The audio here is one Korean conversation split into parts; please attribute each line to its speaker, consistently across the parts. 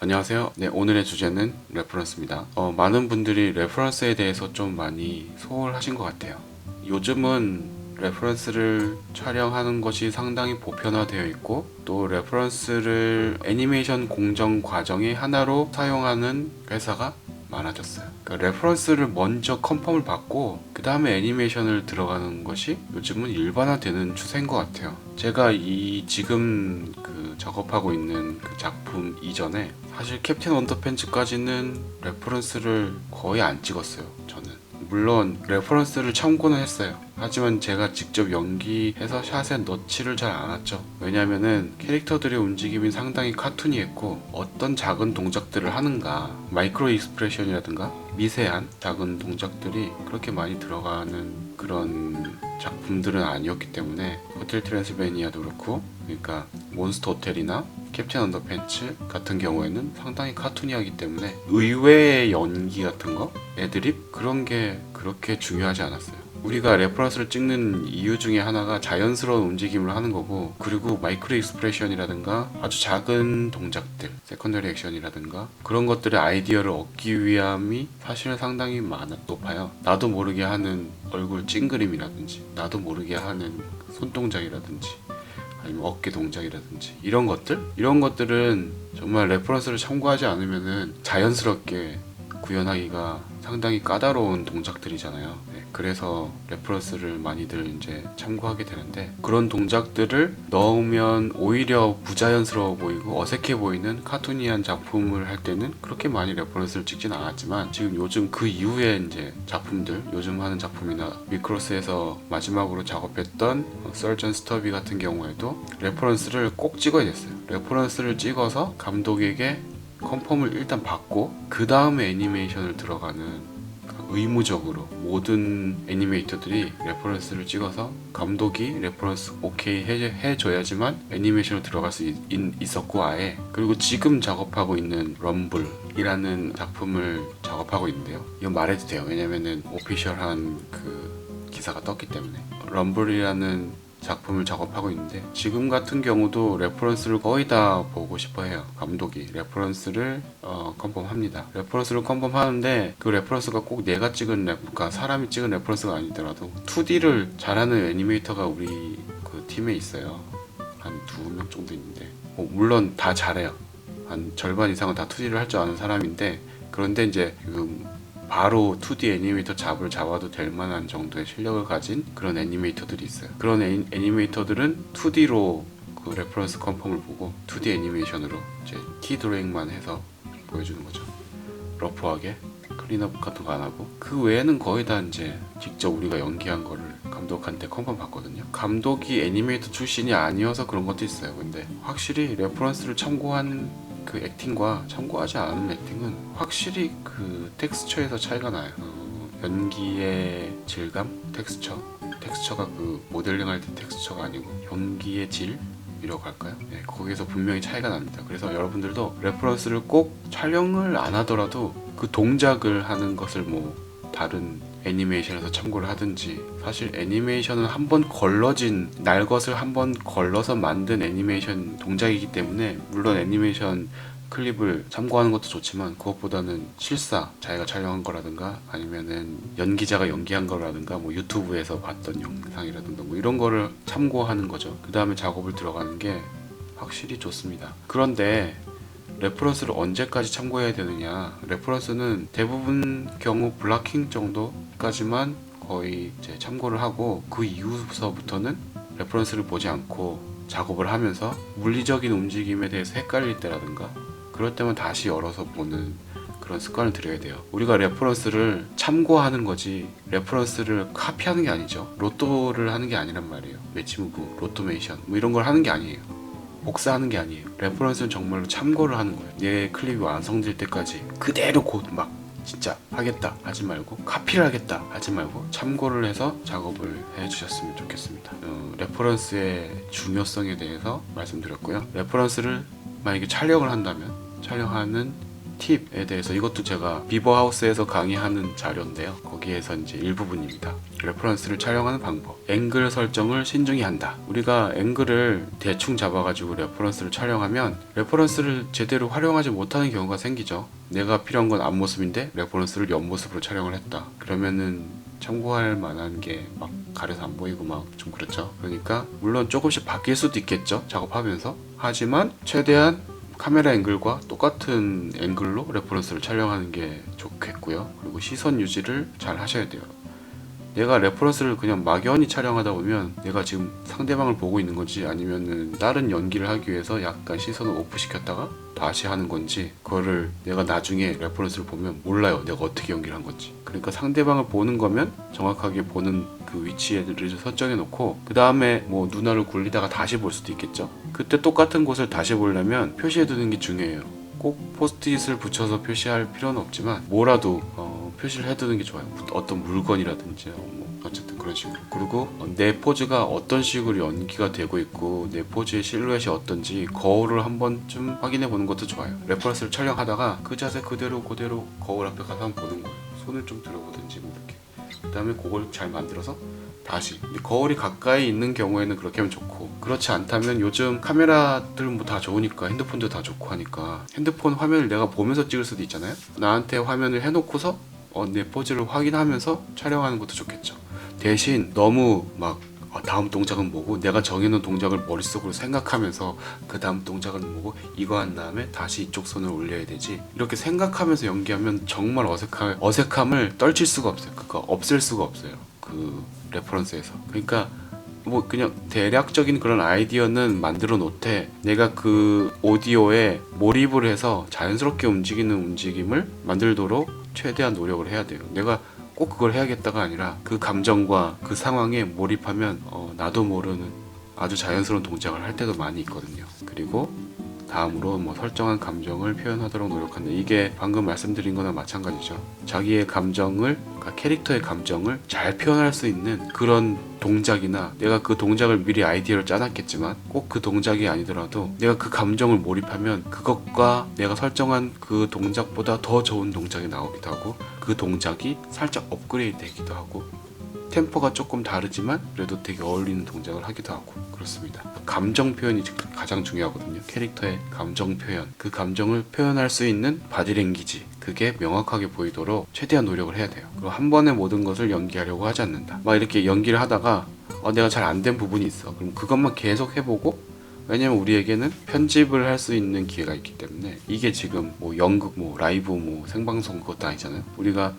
Speaker 1: 안녕하세요. 네, 오늘의 주제는 레퍼런스입니다. 많은 분들이 레퍼런스에 대해서 좀 많이 소홀하신 것 같아요. 요즘은 레퍼런스를 촬영하는 것이 상당히 보편화되어 있고, 또 레퍼런스를 애니메이션 공정 과정의 하나로 사용하는 회사가 많아졌어요. 그러니까 레퍼런스를 먼저 컨펌을 받고 그 다음에 애니메이션을 들어가는 것이 요즘은 일반화되는 추세인 것 같아요. 제가 이 지금 작업하고 있는 그 작품 이전에 사실 캡틴 언더팬츠까지는 레퍼런스를 거의 안 찍었어요. 저는 물론 레퍼런스를 참고는 했어요. 하지만 제가 직접 연기해서 샷에 넣지를 잘 않았죠. 왜냐면은 캐릭터들의 움직임이 상당히 카툰이했고, 어떤 작은 동작들을 하는가, 마이크로 익스프레션이라든가 미세한 작은 동작들이 그렇게 많이 들어가는 그런 작품들은 아니었기 때문에, 호텔 트랜스베니아도 그렇고, 그러니까 몬스터 호텔이나 캡틴 언더팬츠 같은 경우에는 상당히 카툰이하기 때문에 의외의 연기 같은 거, 애드립 그런 게 그렇게 중요하지 않았어요. 우리가 레퍼런스를 찍는 이유 중에 하나가 자연스러운 움직임을 하는 거고, 그리고 마이크로 익스프레션이라든가 아주 작은 동작들, 세컨더리 액션이라든가 그런 것들의 아이디어를 얻기 위함이 사실은 상당히 높아요. 나도 모르게 하는 얼굴 찡그림이라든지, 나도 모르게 하는 손동작이라든지, 아니면 어깨 동작이라든지 이런 것들은 정말 레퍼런스를 참고하지 않으면은 자연스럽게 구현하기가 상당히 까다로운 동작들이잖아요. 네, 그래서 레퍼런스를 많이들 이제 참고하게 되는데, 그런 동작들을 넣으면 오히려 부자연스러워 보이고 어색해 보이는 카툰이한 작품을 할 때는 그렇게 많이 레퍼런스를 찍진 않았지만, 지금 요즘 그 이후에 이제 작품들, 요즘 하는 작품이나 미크로스에서 마지막으로 작업했던 서전 스터비 같은 경우에도 레퍼런스를 꼭 찍어야 됐어요. 레퍼런스를 찍어서 감독에게 컨펌을 일단 받고 그 다음에 애니메이션을 들어가는, 의무적으로 모든 애니메이터들이 레퍼런스를 찍어서 감독이 레퍼런스 오케이 해줘야지만 애니메이션을 들어갈 수 있었고, 아예. 그리고 지금 작업하고 있는 럼블이라는 작품을 작업하고 있는데요. 이건 말해도 돼요. 왜냐면은 오피셜한 그 기사가 떴기 때문에. 럼블이라는 작품을 작업하고 있는데, 지금 같은 경우도 레퍼런스를 거의 다 보고 싶어 해요. 감독이 레퍼런스를 컨펌합니다. 레퍼런스를 컨펌하는데, 그 레퍼런스가 꼭 내가 찍은 그러니까 사람이 찍은 레퍼런스가 아니더라도 2D를 잘하는 애니메이터가 우리 그 팀에 있어요. 한 2명 정도 있는데, 물론 다 잘해요. 한 절반 이상은 다 2D를 할 줄 아는 사람인데, 그런데 이제 바로 2D 애니메이터 잡아도 될 만한 정도의 실력을 가진 그런 애니메이터들이 있어요. 그런 애니메이터들은 2D로 그 레퍼런스 컨펌을 보고 2D 애니메이션으로 이제 키 드로잉만 해서 보여주는 거죠. 러프하게 클린업 같은 거 안 하고, 그 외에는 거의 다 이제 직접 우리가 연기한 거를 감독한테 컨펌 받거든요. 감독이 애니메이터 출신이 아니어서 그런 것도 있어요. 근데 확실히 레퍼런스를 참고한 그 액팅과 참고하지 않은 액팅은 확실히 그 텍스처에서 차이가 나요. 연기의 질감, 텍스처가 그 모델링 할 때 텍스처가 아니고 연기의 질이라고 할까요? 네, 거기서 분명히 차이가 납니다. 그래서 여러분들도 레퍼런스를 꼭 촬영을 안 하더라도 그 동작을 하는 것을 뭐 다른 애니메이션에서 참고를 하든지, 사실 애니메이션은 한번 걸러진 날것을 한번 걸러서 만든 애니메이션 동작이기 때문에, 물론 애니메이션 클립을 참고하는 것도 좋지만 그것보다는 실사 자기가 촬영한 거라든가 아니면은 연기자가 연기한 거라든가 뭐 유튜브에서 봤던 영상이라든가 뭐 이런 거를 참고하는 거죠. 그 다음에 작업을 들어가는 게 확실히 좋습니다. 그런데 레퍼런스를 언제까지 참고해야 되느냐? 레퍼런스는 대부분 경우 블락킹 정도까지만 거의 이제 참고를 하고, 그 이후서부터는 레퍼런스를 보지 않고 작업을 하면서 물리적인 움직임에 대해서 헷갈릴 때라든가 그럴 때만 다시 열어서 보는 그런 습관을 들여야 돼요. 우리가 레퍼런스를 참고하는 거지 레퍼런스를 카피하는 게 아니죠. 로또를 하는 게 아니란 말이에요. 매치무브, 로토메이션 뭐 이런 걸 하는 게 아니에요. 복사하는 게 아니에요. 레퍼런스는 정말로 참고를 하는 거예요. 내 클립이 완성될 때까지 그대로 곧 막 진짜 하겠다 하지 말고, 카피를 하겠다 하지 말고 참고를 해서 작업을 해주셨으면 좋겠습니다. 레퍼런스의 중요성에 대해서 말씀드렸고요. 레퍼런스를 만약에 촬영을 한다면 촬영하는 팁에 대해서 이것도 제가 비버하우스에서 강의하는 자료인데요. 거기에서 이제 일부분입니다. 레퍼런스를 촬영하는 방법. 앵글 설정을 신중히 한다. 우리가 앵글을 대충 잡아가지고 레퍼런스를 촬영하면 레퍼런스를 제대로 활용하지 못하는 경우가 생기죠. 내가 필요한 건 앞모습인데 레퍼런스를 옆모습으로 촬영을 했다. 그러면은 참고할 만한 게 막 가려서 안 보이고 막 좀 그렇죠. 그러니까 물론 조금씩 바뀔 수도 있겠죠. 작업하면서. 하지만 최대한 카메라 앵글과 똑같은 앵글로 레퍼런스를 촬영하는 게 좋겠고요. 그리고 시선 유지를 잘 하셔야 돼요. 내가 레퍼런스를 그냥 막연히 촬영하다 보면 내가 지금 상대방을 보고 있는 건지 아니면은 다른 연기를 하기 위해서 약간 시선을 오프 시켰다가 다시 하는 건지 그거를 내가 나중에 레퍼런스를 보면 몰라요. 내가 어떻게 연기를 한 건지. 그러니까 상대방을 보는 거면 정확하게 보는 그 위치를 설정해 놓고 그 다음에 뭐 눈알을 굴리다가 다시 볼 수도 있겠죠. 그때 똑같은 곳을 다시 보려면 표시해 두는 게 중요해요. 꼭 포스트잇을 붙여서 표시할 필요는 없지만 뭐라도 표시를 해두는 게 좋아요. 어떤 물건이라든지 뭐 어쨌든 그런 식으로. 그리고 내 포즈가 어떤 식으로 연기가 되고 있고 내 포즈의 실루엣이 어떤지 거울을 한 번쯤 확인해 보는 것도 좋아요. 레퍼런스를 촬영하다가 그 자세 그대로 거울 앞에 가서 한번 보는 거예요. 손을 좀 들어보든지 뭐 이렇게. 그 다음에 그걸 잘 만들어서 다시. 거울이 가까이 있는 경우에는 그렇게 하면 좋고, 그렇지 않다면 요즘 카메라들은 뭐 다 좋으니까 핸드폰도 다 좋고 하니까 핸드폰 화면을 내가 보면서 찍을 수도 있잖아요. 나한테 화면을 해놓고서 내 포즈를 확인하면서 촬영하는 것도 좋겠죠. 대신 너무 막 다음 동작은 뭐고 내가 정해놓은 동작을 머릿속으로 생각하면서 그 다음 동작은 뭐고 이거 한 다음에 다시 이쪽 손을 올려야 되지 이렇게 생각하면서 연기하면 정말 어색함을 떨칠 수가 없어요. 그거 없앨 수가 없어요. 그 레퍼런스에서. 그러니까 뭐 그냥 대략적인 그런 아이디어는 만들어 놓되 내가 그 오디오에 몰입을 해서 자연스럽게 움직이는 움직임을 만들도록 최대한 노력을 해야 돼요. 내가 꼭 그걸 해야겠다가 아니라 그 감정과 그 상황에 몰입하면 나도 모르는 아주 자연스러운 동작을 할 때도 많이 있거든요. 그리고 다음으로 뭐 설정한 감정을 표현하도록 노력한다. 이게 방금 말씀드린 거나 마찬가지죠. 자기의 감정을, 그러니까 캐릭터의 감정을 잘 표현할 수 있는 그런 동작이나 내가 그 동작을 미리 아이디어를 짜놨겠지만 꼭 그 동작이 아니더라도 내가 그 감정을 몰입하면 그것과 내가 설정한 그 동작보다 더 좋은 동작이 나오기도 하고 그 동작이 살짝 업그레이드 되기도 하고 템포가 조금 다르지만 그래도 되게 어울리는 동작을 하기도 하고 그렇습니다. 감정 표현이 가장 중요하거든요. 캐릭터의 감정 표현, 그 감정을 표현할 수 있는 바디랭귀지, 그게 명확하게 보이도록 최대한 노력을 해야 돼요. 그리고 한 번에 모든 것을 연기하려고 하지 않는다. 막 이렇게 연기를 하다가 내가 잘 안 된 부분이 있어. 그럼 그것만 계속 해보고, 왜냐면 우리에게는 편집을 할 수 있는 기회가 있기 때문에. 이게 지금 뭐 연극, 뭐 라이브, 뭐 생방송 그것도 아니잖아요. 우리가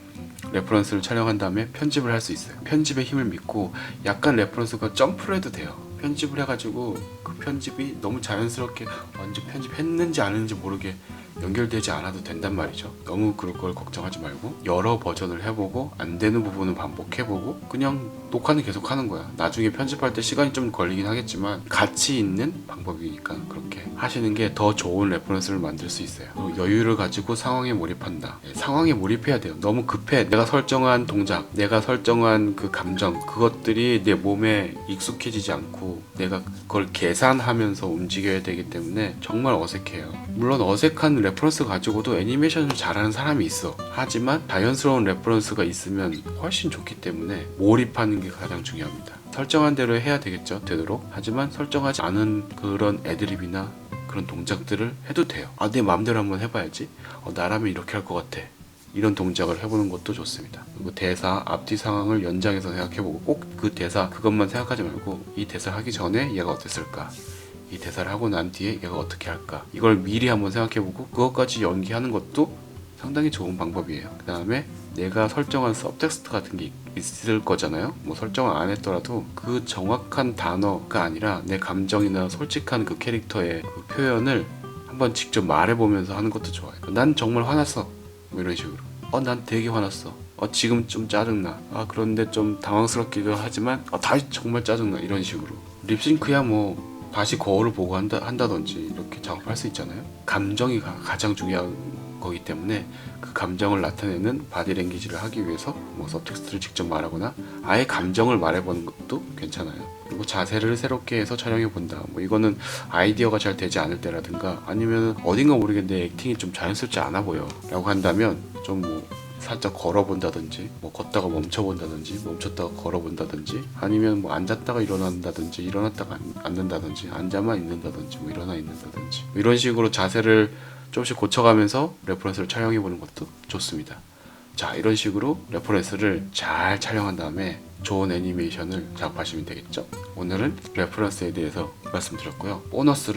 Speaker 1: 레퍼런스를 촬영한 다음에 편집을 할 수 있어요. 편집의 힘을 믿고 약간 레퍼런스가 점프를 해도 돼요. 편집을 해가지고 그 편집이 너무 자연스럽게 언제 편집했는지 안 했는지 모르게 연결되지 않아도 된단 말이죠. 너무 그럴 걸 걱정하지 말고 여러 버전을 해보고 안 되는 부분은 반복해보고 그냥 녹화는 계속 하는 거야. 나중에 편집할 때 시간이 좀 걸리긴 하겠지만 가치 있는 방법이니까 그렇게 하시는 게 더 좋은 레퍼런스를 만들 수 있어요. 여유를 가지고 상황에 몰입한다. 상황에 몰입해야 돼요. 너무 급해. 내가 설정한 동작, 내가 설정한 그 감정, 그것들이 내 몸에 익숙해지지 않고 내가 그걸 계산하면서 움직여야 되기 때문에 정말 어색해요. 물론 어색한 레퍼런스 가지고도 애니메이션을 잘하는 사람이 있어. 하지만 자연스러운 레퍼런스가 있으면 훨씬 좋기 때문에 몰입하는 게 가장 중요합니다. 설정한 대로 해야 되겠죠, 되도록. 하지만 설정하지 않은 그런 애드립이나 그런 동작들을 해도 돼요. 내 마음대로 한번 해봐야지. 나라면 이렇게 할 것 같아. 이런 동작을 해보는 것도 좋습니다. 그리고 대사, 앞뒤 상황을 연장해서 생각해보고 꼭 그 대사 그것만 생각하지 말고 이 대사를 하기 전에 얘가 어땠을까? 이 대사를 하고 난 뒤에 얘가 어떻게 할까? 이걸 미리 한번 생각해보고 그것까지 연기하는 것도 상당히 좋은 방법이에요. 그 다음에 내가 설정한 서브텍스트 같은 게 있을 거잖아요. 뭐 설정을 안 했더라도 그 정확한 단어가 아니라 내 감정이나 솔직한 그 캐릭터의 그 표현을 한번 직접 말해보면서 하는 것도 좋아요. 난 정말 화났어. 뭐 이런 식으로. 난 되게 화났어. 지금 좀 짜증나. 그런데 좀 당황스럽기도 하지만 다시 정말 짜증나. 이런 식으로. 립싱크야 다시 거울을 보고 한다든지 이렇게 작업할 수 있잖아요. 감정이 가장 중요한 거기 때문에 그 감정을 나타내는 바디랭귀지를 하기 위해서 뭐 서브텍스트를 직접 말하거나 아예 감정을 말해보는 것도 괜찮아요. 그리고 자세를 새롭게 해서 촬영해 본다. 뭐 이거는 아이디어가 잘 되지 않을 때라든가 아니면 어딘가 모르겠는데 액팅이 좀 자연스럽지 않아 보여 라고 한다면 좀 뭐 살짝 걸어본다든지 뭐 걷다가 멈춰본다든지 멈췄다가 걸어본다든지 아니면 뭐 앉았다가 일어난다든지 일어났다가 앉는다든지 앉아만 있는다든지 뭐 일어나 있는다든지 뭐 이런 식으로 자세를 조금씩 고쳐가면서 레퍼런스를 촬영해보는 것도 좋습니다. 자, 이런 식으로 레퍼런스를 잘 촬영한 다음에 좋은 애니메이션을 작업하시면 되겠죠. 오늘은 레퍼런스에 대해서 말씀드렸고요. 보너스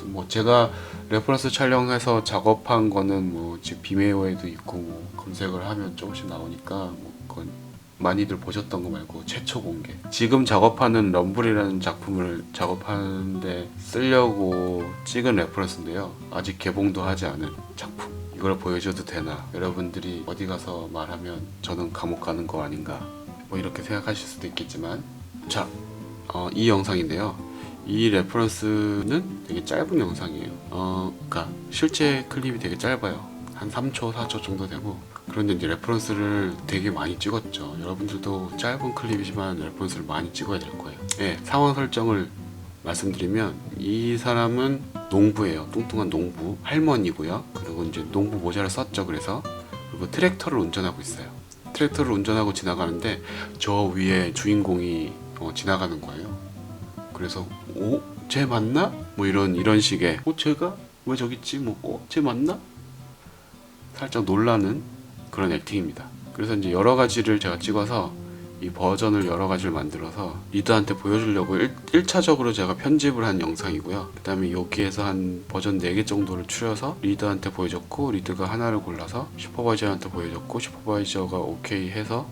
Speaker 1: 뭐 제가 레퍼런스 촬영해서 작업한 거는 뭐 지금 비메오에도 있고 뭐 검색을 하면 조금씩 나오니까 뭐 그건 많이들 보셨던 거 말고 최초 공개. 지금 작업하는 럼블이라는 작품을 작업하는데 쓰려고 찍은 레퍼런스인데요. 아직 개봉도 하지 않은 작품. 이걸 보여줘도 되나? 여러분들이 어디 가서 말하면 저는 감옥 가는 거 아닌가? 뭐 이렇게 생각하실 수도 있겠지만, 자, 이 영상인데요. 이 레퍼런스는 되게 짧은 영상이에요. 그러니까 실제 클립이 되게 짧아요. 한 3초, 4초 정도 되고. 그런데 이제 레퍼런스를 되게 많이 찍었죠. 여러분들도 짧은 클립이지만 레퍼런스를 많이 찍어야 될 거예요. 네, 상황 설정을 말씀드리면 이 사람은 농부예요. 뚱뚱한 농부 할머니고요. 그리고 이제 농부 모자를 썼죠. 그리고 트랙터를 운전하고 있어요. 트랙터를 운전하고 지나가는데 저 위에 주인공이 지나가는 거예요. 그래서 쟤 맞나? 뭐 이런 식의 쟤가 왜 저기 있지? 쟤 맞나? 살짝 놀라는 그런 액팅입니다. 그래서 이제 여러 가지를 제가 찍어서 이 버전을 여러 가지를 만들어서 리드한테 보여주려고 1차적으로 제가 편집을 한 영상이고요. 그 다음에 여기에서 한 버전 4개 정도를 추려서 리드한테 보여줬고 리드가 하나를 골라서 슈퍼바이저한테 보여줬고 슈퍼바이저가 오케이 해서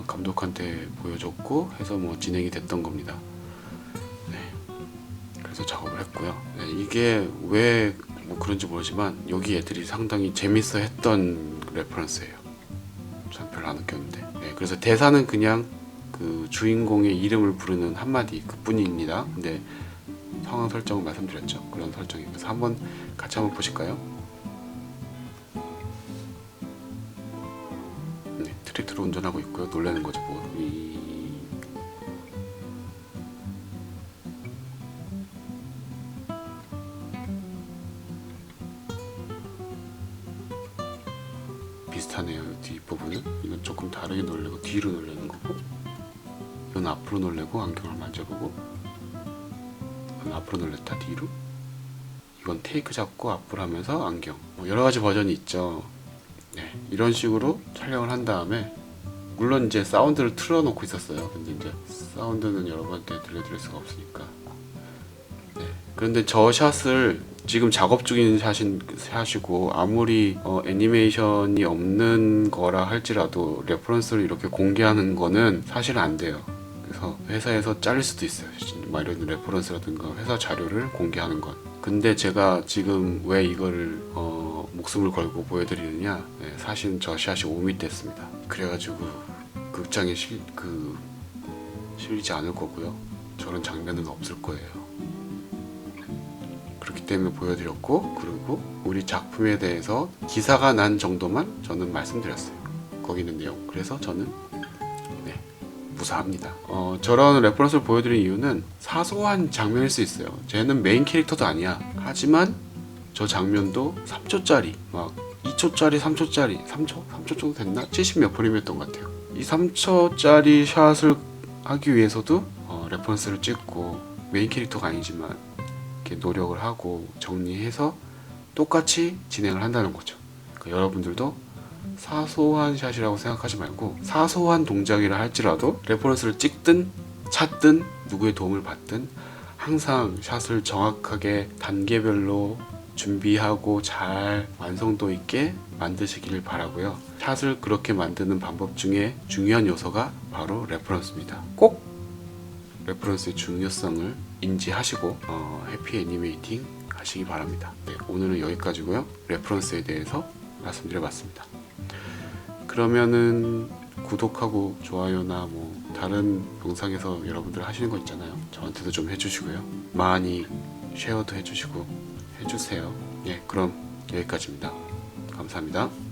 Speaker 1: 감독한테 보여줬고 해서 뭐 진행이 됐던 겁니다. 네. 그래서 작업을 했고요. 네, 이게 왜 뭐 그런지 모르지만 여기 애들이 상당히 재밌어 했던 레퍼런스예요. 전 별로 안 웃겼는데. 네, 그래서 대사는 그냥 그 주인공의 이름을 부르는 한마디 그뿐입니다. 근데 상황 설정을 말씀드렸죠. 그런 설정이. 그래서 같이 한번 보실까요? 네, 트랙터로 운전하고 있고요. 놀라는 거죠. 비슷하네요. 뒷부분은 이건 조금 다르게 놀래고 뒤로 놀래는 거고 이건 앞으로 놀래고 안경을 만져보고 이건 앞으로 놀랬다 뒤로 이건 테이크 잡고 앞으로 하면서 안경 뭐 여러가지 버전이 있죠. 네, 이런 식으로 촬영을 한 다음에 물론 이제 사운드를 틀어놓고 있었어요. 근데 이제 사운드는 여러분한테 들려드릴 수가 없으니까 네. 그런데 저 샷을 지금 작업 중인 샷이고 아무리 애니메이션이 없는 거라 할지라도 레퍼런스를 이렇게 공개하는 거는 사실 안 돼요. 그래서 회사에서 잘릴 수도 있어요. 막 이런 레퍼런스라든가 회사 자료를 공개하는 건. 근데 제가 지금 왜 이거를 목숨을 걸고 보여드리느냐? 네, 사실은 저 샷이 오밋됐습니다. 그래가지고 극장에 실리지 않을 거고요. 저런 장면은 없을 거예요. 그렇기 때문에 보여드렸고 그리고 우리 작품에 대해서 기사가 난 정도만 저는 말씀드렸어요. 거기 있는 내용. 그래서 저는 네, 무사합니다. 저런 레퍼런스를 보여드린 이유는 사소한 장면일 수 있어요. 쟤는 메인 캐릭터도 아니야. 하지만 저 장면도 3초짜리 막 2초짜리 3초짜리 3초 정도 됐나? 70 몇 프레임이었던 것 같아요. 이 3초짜리 샷을 하기 위해서도 레퍼런스를 찍고 메인 캐릭터가 아니지만 이렇게 노력을 하고 정리해서 똑같이 진행을 한다는 거죠. 그러니까 여러분들도 사소한 샷이라고 생각하지 말고 사소한 동작이라 할지라도 레퍼런스를 찍든 찾든 누구의 도움을 받든 항상 샷을 정확하게 단계별로 준비하고 잘 완성도 있게 만드시기를 바라고요. 샷을 그렇게 만드는 방법 중에 중요한 요소가 바로 레퍼런스입니다. 꼭 레퍼런스의 중요성을 인지하시고 해피 애니메이팅 하시기 바랍니다. 네, 오늘은 여기까지고요. 레퍼런스에 대해서 말씀드려봤습니다. 그러면은 구독하고 좋아요나 뭐 다른 영상에서 여러분들 하시는 거 있잖아요. 저한테도 좀 해주시고요. 많이 쉐어도 해주시고 해주세요. 예, 그럼 여기까지입니다. 감사합니다.